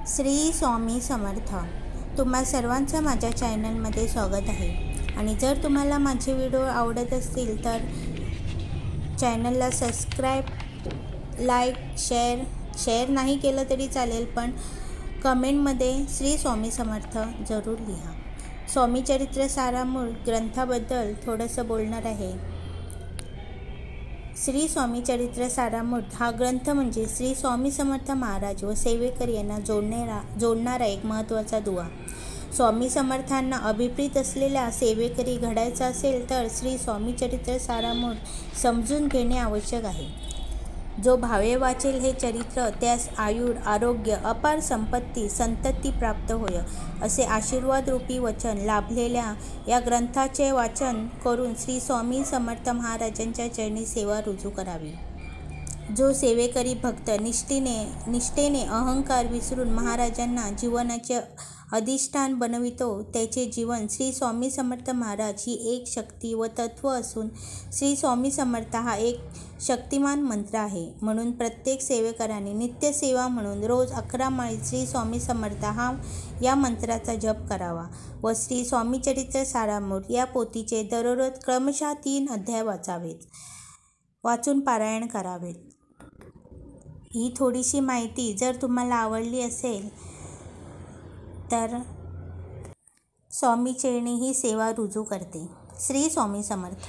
श्री स्वामी समर्थ. तुम्हा सर्वांचं माझ्या चॅनलमध्ये स्वागत आहे. आणि जर तुम्हाला माझे व्हिडिओ आवडत असतील तर चॅनलला सबस्क्राईब, लाईक, शेअर नाही केलं तरी चालेल, पण कमेंटमध्ये श्री स्वामी समर्थ जरूर लिहा. स्वामी चरित्र सारामूळ ग्रंथाबद्दल थोडंसं बोलणार आहे. श्री स्वामी चरित्र सारामूळ हा ग्रंथ म्हणजे श्री स्वामी समर्थ महाराज व सेवेकरी यांना जोडणारा एक महत्त्वाचा दुवा. स्वामी समर्थांना अभिप्रेत असलेल्या सेवेकरी घडायचा असेल तर श्री स्वामी चरित्र सारामूळ समजून घेणे आवश्यक आहे. जो भावे वाचेल हे चरित्र त्यास आयुर, आरोग्य, अपार संपत्ती, संतती प्राप्त होय, असे आशीर्वादरूपी वचन लाभलेल्या या ग्रंथाचे वाचन करून श्री स्वामी समर्थ महाराजांच्या चरणी सेवा रुजू करावी. जो सेवेकरी भक्त निष्ठेने अहंकार विसरून महाराजांना जीवनाचे अधिष्ठान बनवितो त्याचे जीवन श्री स्वामी समर्थ महाराज ही एक शक्ती व तत्व असून श्री स्वामी समर्थ हा एक शक्तिमान मंत्र आहे. म्हणून प्रत्येक सेवेकराने नित्यसेवा म्हणून रोज 11 माळी श्री स्वामी समर्थ या मंत्राचा जप करावा व श्री स्वामी चरित्र सारामूळ या पोथीचे दररोज क्रमशः 3 अध्याय वाचून पारायण करावेत. ही थोडीशी माहिती जर तुम्हाला आवडली असेल तर स्वामी चरणी ही सेवा रुजू करते. श्री स्वामी समर्थ.